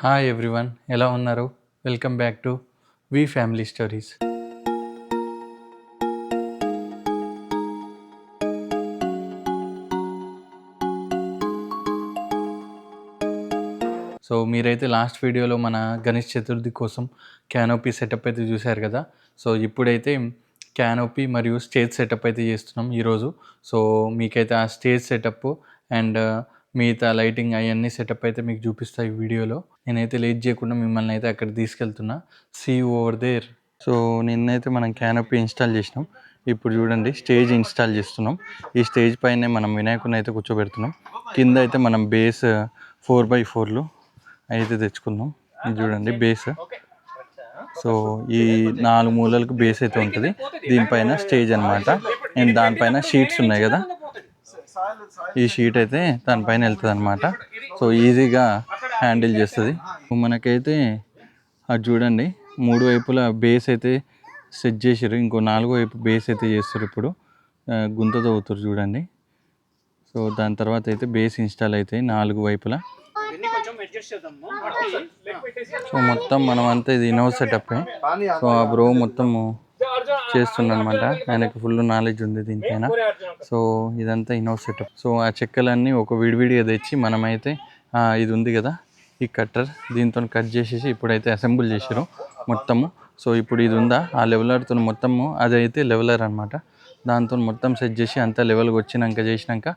Hi everyone, ఎలా ఉన్నారు? Welcome back to V family stories. So మీరైతే లాస్ట్ వీడియోలో మన గణేష్ చతుర్థి కోసం క్యానోపీ సెటప్ అయితే చూశారు కదా. సో ఇప్పుడైతే క్యానోపీ మరియు స్టేజ్ సెటప్ అయితే చేస్తున్నాం ఈరోజు. సో మీకైతే ఆ స్టేజ్ సెటప్ అండ్ మిగతా లైటింగ్ అవన్నీ సెటప్ అయితే మీకు చూపిస్తాయి ఈ వీడియోలో. నేనైతే లేట్ చేయకుండా మిమ్మల్ని అయితే అక్కడ తీసుకెళ్తున్నా. See over there. సో నిన్నైతే మనం క్యానోపీ ఇన్స్టాల్ చేసినాం. ఇప్పుడు చూడండి స్టేజ్ ఇన్స్టాల్ చేస్తున్నాం. ఈ స్టేజ్ పైనే మనం వినాయకుడిని అయితే కూర్చోబెడుతున్నాం. కింద అయితే మనం బేస్ 4x4 అయితే తెచ్చుకుందాం. చూడండి బేస్. సో ఈ 4 మూలలకు బేస్ అయితే ఉంటుంది. దీనిపైన స్టేజ్ అనమాట. అండ్ దానిపైన షీట్స్ ఉన్నాయి కదా, ఈ షీట్ అయితే దానిపైన వెళ్తుంది అనమాట. సో ఈజీగా హ్యాండిల్ చేస్తుంది. మనకైతే అది చూడండి 3 వైపులా బేస్ అయితే సెట్ చేసారు. ఇంకో 4వ వైపు బేస్ అయితే చేస్తారు. ఇప్పుడు గుంతతో అవుతారు చూడండి. సో దాని తర్వాత అయితే బేస్ ఇన్స్టాల్ అవుతాయి 4 వైపులా. సో మొత్తం మనం అంతా ఇది ఇన్నోవ్ సెటప్. సో ఆ బ్రో మొత్తము చేస్తుందన్నమాట. ఆయనకు ఫుల్ నాలెడ్జ్ ఉంది దీనిపైన. సో ఇదంతా ఇన్నోవ్ సెటప్. సో ఆ చెక్కలన్నీ ఒక విడివిడిగా తెచ్చి మనమైతే ఇది ఉంది కదా ఈ కట్టర్, దీంతో కట్ చేసేసి ఇప్పుడైతే అసెంబుల్ చేసారు మొత్తము. సో ఇప్పుడు ఇది ఉందా ఆ లెవెలర్తో మొత్తము, అదైతే లెవెలర్ అనమాట. దాంతో మొత్తం సెట్ చేసి అంతా లెవెల్కి చేసినాక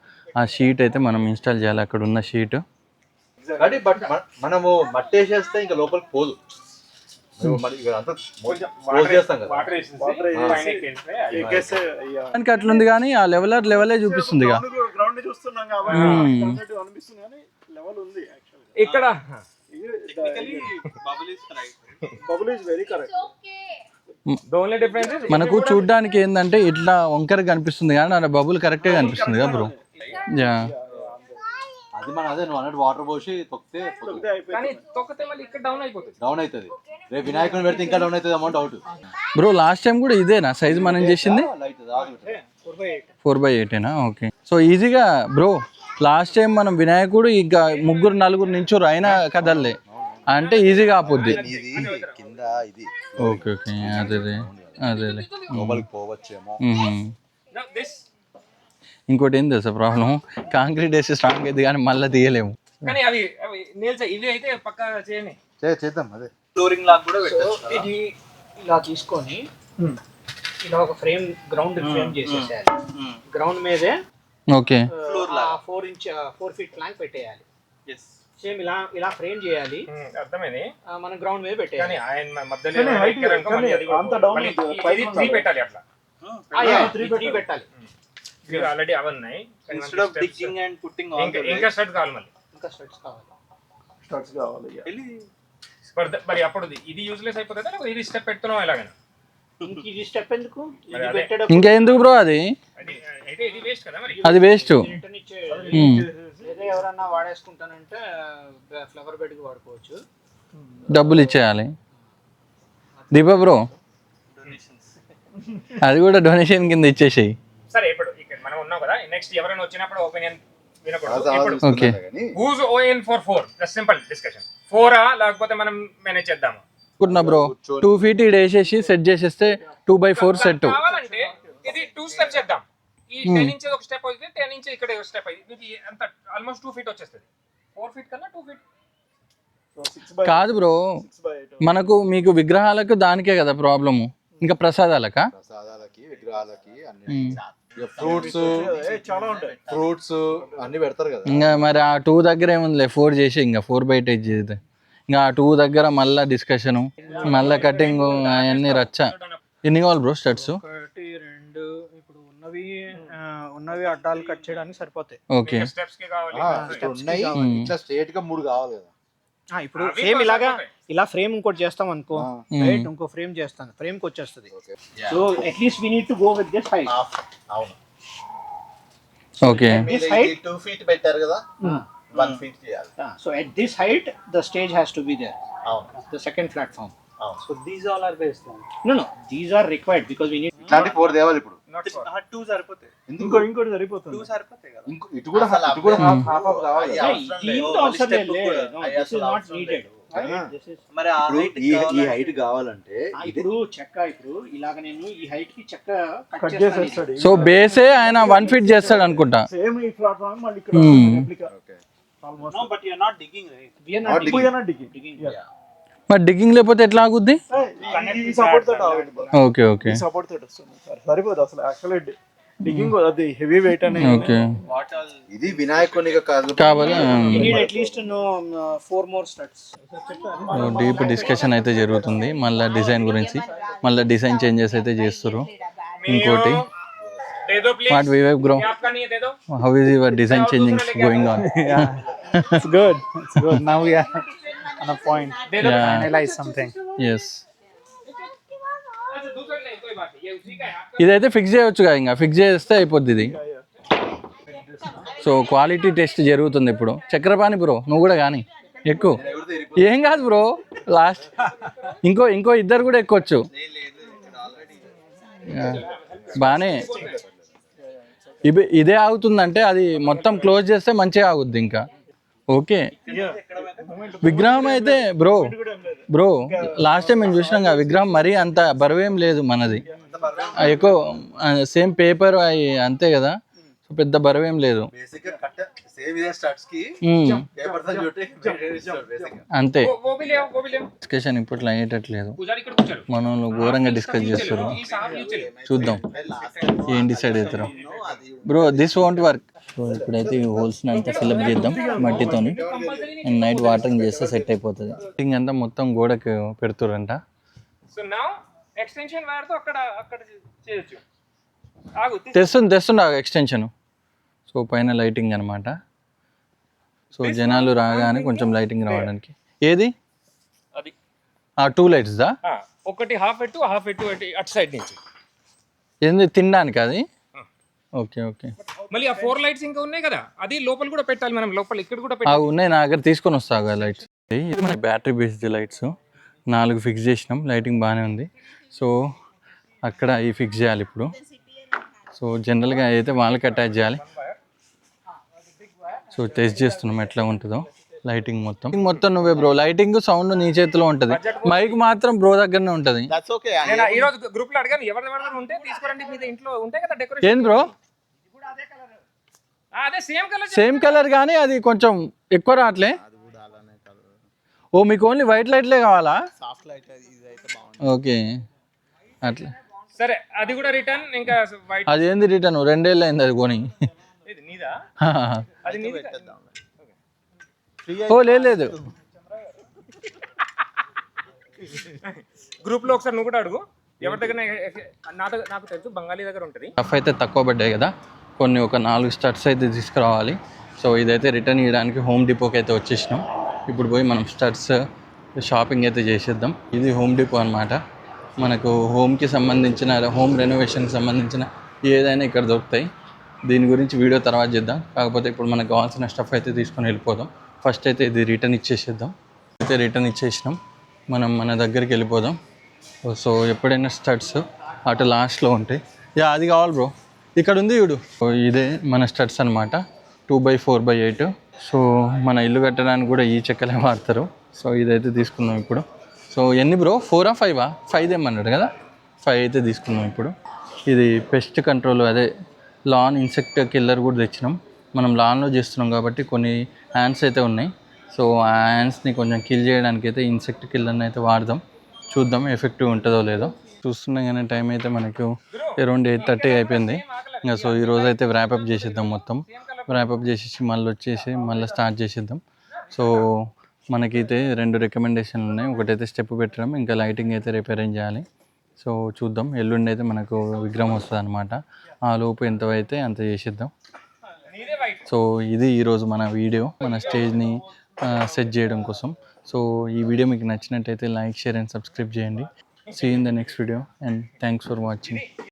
ఆ షీట్ అయితే మనం ఇన్స్టాల్ చేయాలి. అక్కడ ఉన్న షీట్ మనము మట్టి వేసేస్తే ఇంకా లోపలికి పోదు. అట్లుంది కానీ ఆ లెవెలే చూపిస్తుంది. ఇక్కడ మనకు చూడ్డానికి ఏంటంటే ఇట్లా వంకర కనిపిస్తుంది కానీ అలా బబుల్ కరెక్ట్గా కనిపిస్తుంది కదా బ్రో. అది మన అదే నువ్వు అన్నట్టు వాటర్ పోసి తొక్కితే డౌన్ అవుతుంది. రేపు వినాయకుని పెడితే ఇంకా డౌన్ అవుతుంది amount doubt. Bro last time కూడా ఇదేనా సైజ్ మనం చేసింది? 4x8. ఓకే. సో ఈజీగా బ్రో లాస్ట్ టైం మనం వినాయకుడు ఇంకా 3-4 నించోరు అయినా కదల్లే అంటే ఈజీగా ఆపోద్ది. ఓకే ఓకే అదే లోపలికి పోవచ్చేమో. ఇంకోటి ఏం తెలుసా ప్రాబ్లం, కాంక్రీట్ వేసి స్ట్రాంగ్ అయితే కానీ మళ్ళీ తీయలేము. చేద్దాం. అదే ఫ్లోరింగ్ లాగా కూడా ఇది ఇలా తీసుకొని ఇలా ఒక ఫ్రేమ్ గ్రౌండ్ ఫ్రేమ్ చేసేసేయాలి. గ్రౌండ్ మీదే ఓకే 4 ఫీట్ ప్లాంక్ పెట్టేయాలి. సేమ్ ఇలా ఫ్రేమ్ చేయాలి. అర్థమైంది. మనం గ్రౌండ్ మీద పెట్టేయాలి. పెట్టాలి. ఆల్రెడీ అవన్నాయి. Instead of digging and putting on ఇంకా స్టడ్స్ కావాలి. మళ్ళీ ఇంకా స్టడ్స్ కావాలి. మరి అప్పుడు ఇది యూజ్లెస్ అయిపోతుందా లేకపోతే ఇది స్టెప్ పెడుతున్నాం ఎలాగైనా? ఇది స్టెప్ ఎందుకు? ఇంకా ఎందుకు బ్రో? అది అయితే ఇది వేస్ట్ కదా. మరి అది వేస్ట్. ఎవరన్నా వాడేసుకుంటానంటే ఫ్లవర్ బెడ్ కి వాడుకోవచ్చు. డబ్బులు ఇచ్చేయాలి. దీపా బ్రో అది కూడా డొనేషన్ కింద ఇచ్చేసేయి. సరే ఇప్పుడు మనం ఉన్నాం కదా, నెక్స్ట్ ఎవరైనా వచ్చినప్పుడు ఒపీనియన్ వినకూడదు. Okay. Who's on for 4 just simple discussion. 4 లేకపోతే మనం మేనేజ్ చేద్దాము అనుకుంటున్నా బ్రో. 2 ఫీట్ ఇది వేసేసి సెట్ చేసేస్తే 2x4 సెట్ కావాలంటే ఇది 2 స్టెప్స్ చేద్దాం. ఈ 10 ఇంచెస్ ఒక స్టెప్ అయితే 10 ఇంచెస్ ఇక్కడ ఒక స్టెప్ అయితే ఇది అంత ఆల్మోస్ట్ 2 ఫీట్ వచ్చేస్తుంది. 4 ఫీట్ కన్నా 2 ఫీట్ కాదు బ్రో. మనకు మీకు విగ్రహాలకు దానికే కదా ప్రాబ్లము, ఇంకా ప్రసాదాలకి విగ్రహాలకి ఫ్రూట్స్ అన్ని పెడతారు కదా. ఇంకా మరి ఆ 2 దగ్గర ఏముందిలే 4 చేసి ఇంకా 4x8 చేద్దాం. ఇంకా ఆ 2 దగ్గర మళ్ళీ డిస్కషను, మళ్ళీ కటింగ్ అవన్నీ రచ్చ. ఎన్ని కావాలి బ్రో స్టడ్స్? 1 2 ఇప్పుడు ఉన్నవి అడ్డాలు కట్ చేయడానికి సరిపోతాయి. ఓకే. స్టెప్స్ కి కావాలి. ఉన్నాయి ఇట్లా స్ట్రైట్ గా 3 కావాలి కదా. ఇప్పుడు ఫ్రేమ్ ఇలా ఫ్రేమ్ ఇంకోటి చేస్తాం అనుకో, రైట్, ఇంకో ఫ్రేమ్ చేస్తాను, ఫ్రేమ్ కి వచ్చేస్తుంది. So at least we need to go with this height. అవును. ఓకే. దిస్ హైట్ 2 ఫీట్ పెట్టారు కదా, 1 ఫీట్ చేయాలి. So at this height the stage has to be there. అవును. The second platform. So these all are based on. No, these are required because we need. ఇట్లాంటి 4 దేవాలి ఇప్పుడు. 2 సరిపోతాయి. ఇంకోటి సరిపోతుంది. 2 సరిపోతాయి కదా. ఇటు కూడా హాఫ్ కావాలి. దీంతో అవసరం లేదు. No, this is not needed. మరి ఆ height ఈ హైట్ కావాలంటే ఇప్పుడు చెక్క ఇప్పుడు ఇలాగ నేను ఈ హైట్ కి చెక్క కట్ చేస్తాను. సో బేసే ఆయన 1 ఫీట్ చేస్తాడు అనుకుంటా. సేమ్ ఈ ప్లాట్ఫామ్ మళ్ళీ ఇక్కడ replica almost. No, but you are not digging, right? We are Not not digging. digging. not digging. Yeah. మరి డిగ్గింగ్ లేకపోతే ఎట్లా ఆగుద్ది? ఈ సపోర్ట్ తోటి ఆగుతుంది bro. ఓకే ఓకే ఈ సపోర్ట్ తోటి వస్తుంది. సరిపోదు అసలు యాక్చువల్లీ డిగ్గింగ్ అది హెవీ వెయిట్ అనేది. ఓకే ఇది వినాయకునిగా కాదు కావాలి. You need at least 4 more studs. Deep discussion అయితే జరుగుతుంది మళ్ళీ డిజైన్ గురించి. మళ్ళీ డిజైన్ చేంజెస్ అయితే చేస్తారు. ఇంకోటి दे दो please. వాట్ వివేక్ బ్రో, ये आपका नहीं है, दे दो. How is your design changing going on? It's good. It's good. Now we are on a point दे दो. Yeah. finalize something. ఎస్, अच्छा दूसरा नहीं, कोई बात नहीं, ये उसी का है आपका. ఇదైతే ఫిక్స్ చేయొచ్చుగా, ఇంకా ఫిక్స్ చేస్తే అయిపోద్ది ఇది. సో క్వాలిటీ టెస్ట్ జరుగుతుంది ఇప్పుడు. చక్రపాణి బ్రో నువ్వు కూడా కానీ ఎక్కువ ఏం కాదు బ్రో, లాస్ట్ ఇంకో ఇద్దరు కూడా ఎక్కొచ్చు. బాగానే ఇదే ఆగుతుందంటే అది మొత్తం క్లోజ్ చేస్తే మంచిగా ఆగుద్ది ఇంకా. ఓకే విగ్రహం అయితే బ్రో లాస్ట్ టైం మేము చూసినాం కదా విగ్రహం మరీ అంత బరువేం లేదు మనది. ఎక్కువ సేమ్ పేపర్ అవి అంతే కదా, సో పెద్ద బరువేం లేదు. బేసిక్ గా కట్ సేమ్ ఇదే స్టార్ట్స్ కి పేపర్ తో చుట్టి బేసిక్ అంతే. वो भी ले आओ, वो भी ले आओ. డిస్కషన్ ఇప్పట్లో అయ్యేటట్లేదు, पुजारी ఇక్కడ కూర్చోరు. మన వాళ్ళు ఘోరంగా డిస్కస్ చేస్తారు. ఈ సార్ యూ చले. చూద్దాం ఏం డిసైడ్ అవుతారో. Bro this won't work. So ఇప్పుడైతే ఈ హోల్స్ అంతా ఫిల్అప్ చేద్దాం మట్టితోని. అండ్ నైట్ వాటరింగ్ చేస్తే సెట్ అయిపోతుంది. అంతా మొత్తం గోడకు పెడుతురంట. సో నౌ ఎక్స్టెన్షన్ వైర్ తో అక్కడ చేయొచ్చు. ఆగు తెస్తుండ ఎక్స్టెన్షన్. సో పైన లైటింగ్ అనమాట. సో జనాలు రాగానే కొంచెం లైటింగ్ రావడానికి. ఏది అది ఆ 2 లైట్స్ దా? ఒకటి హాఫ్ ఎటు అటు సైడ్ నుంచి. ఏంది తినడానికి అది? Okay okay. మళ్ళీ ఆ 4 లైట్స్ ఇంకా ఉన్నాయి కదా, అది లోపల కూడా పెట్టాలి మనం. లోపల ఇక్కడ కూడా పెట్టాలి. ఉన్నాయి నా దగ్గర, తీసుకొని వస్తా లైట్స్. ఇది మన బ్యాటరీ బేస్డ్ లైట్స్ 4 ఫిక్స్ చేసినాం. లైటింగ్ బాగానే ఉంది. సో అక్కడ ఈ ఫిక్స్ చేయాలి ఇప్పుడు. సో జనరల్గా అయితే వాళ్ళకి అటాచ్ చేయాలి. సో టెస్ట్ చేస్తున్నాం ఎట్లా ఉంటుందో లైటింగ్ మొత్తం నువ్వే బ్రో. లైటింగ్ సౌండ్ నీ చేతిలో ఉంటుంది, మైక్ మాత్రం బ్రో దగ్గరనే ఉంటుంది. That's okay. నేను ఈ రోజు గ్రూప్ లో అడిగాను ఎవరి ఉంటే తీసుకురండి, మీద ఇంట్లో ఉంటాయి కదా డెకరేషన్. ఏంది బ్రో? అదే సేమ్ కలర్ కానీ అది కొంచెం ఎక్కువ రావట్లే. ఓ మీకు ఓన్లీ వైట్ లైట్లే కావాలా? సాఫ్ట్ లైట్ ఇది అయితే బాగుంది. ఓకే అట్లా సరే, అది కూడా రిటర్న్. ఇంకా వైట్ అది ఏంది రిటర్న్? 2 ఏళ్ళు అయింది అది కొని. ఇది నీదా? అది నీది. ఓ లేదు గ్రూప్ లో ఒకసారి నువ్వు కూడా అడుగు ఎవరి దగ్గర. నాకు తెలుసు బంగాళీ దగ్గర ఉంటుంది. రఫ్ అయితే తక్కువ పడ్డాయి కదా, కొన్ని ఒక 4 స్టడ్స్ అయితే తీసుకురావాలి. సో ఇదైతే రిటర్న్ ఇవ్వడానికి హోమ్ డిపోకి అయితే వచ్చేసినాం. ఇప్పుడు పోయి మనం స్టడ్స్ షాపింగ్ అయితే చేసేద్దాం. ఇది హోమ్ డిపో అనమాట. మనకు హోమ్కి సంబంధించిన హోమ్ రెనోవేషన్కి సంబంధించిన ఏదైనా ఇక్కడ దొరుకుతాయి. దీని గురించి వీడియో తర్వాత చేద్దాం. కాకపోతే ఇప్పుడు మనకు కావాల్సిన స్టఫ్ అయితే తీసుకొని వెళ్ళిపోదాం. ఫస్ట్ అయితే ఇది రిటర్న్ ఇచ్చేసేద్దాం. అయితే రిటర్న్ ఇచ్చేసినాం, మనం మన దగ్గరికి వెళ్ళిపోదాం. సో ఎప్పుడైనా స్టడ్స్ అటు లాస్ట్లో ఉంటాయి. అది కావాలి బ్రో, ఇక్కడ ఉంది చూడు. సో ఇదే మన స్టడ్స్ అనమాట, 2x4x8. సో మన ఇల్లు కట్టడానికి కూడా ఈ చెక్కలే వాడతారు. సో ఇదైతే తీసుకున్నాం ఇప్పుడు. సో ఎన్ని బ్రో, 4 5? 5 తెమ్మన్నాడు కదా, 5 అయితే తీసుకున్నాం ఇప్పుడు. ఇది పెస్ట్ కంట్రోల్, అదే లాన్ ఇన్సెక్ట్ కిల్లర్ కూడా తెచ్చినాం. మనం లాన్లో చేస్తున్నాం కాబట్టి కొన్ని హ్యాండ్స్ అయితే ఉన్నాయి. సో ఆ హ్యాండ్స్ని కొంచెం కిల్ చేయడానికి అయితే ఇన్సెక్ట్ కిల్లర్ని అయితే వాడదాం. చూద్దాం ఎఫెక్టివ్ ఉంటుందో లేదో. చూస్తున్నాం కానీ టైం అయితే మనకు అరౌండ్ 8:30 అయిపోయింది. ఇంకా సో ఈరోజు అయితే ర్యాపప్ చేసేద్దాం. మొత్తం ర్యాపప్ చేసేసి మళ్ళీ స్టార్ట్ చేసేద్దాం. సో మనకైతే 2 రికమెండేషన్లు ఉన్నాయి. ఒకటైతే స్టెప్ పెట్టడం, ఇంకా లైటింగ్ అయితే రేపు అరేంజ్ చేయాలి. సో చూద్దాం, ఎల్లుండి అయితే మనకు విగ్రహం వస్తుంది అనమాట. ఆ లోపు ఎంత అయితే అంత చేసేద్దాం. సో ఇది ఈరోజు మన వీడియో, మన స్టేజ్ని సెట్ చేయడం కోసం. సో ఈ వీడియో మీకు నచ్చినట్టయితే లైక్, షేర్ అండ్ సబ్స్క్రైబ్ చేయండి. See in the next video and thanks for watching.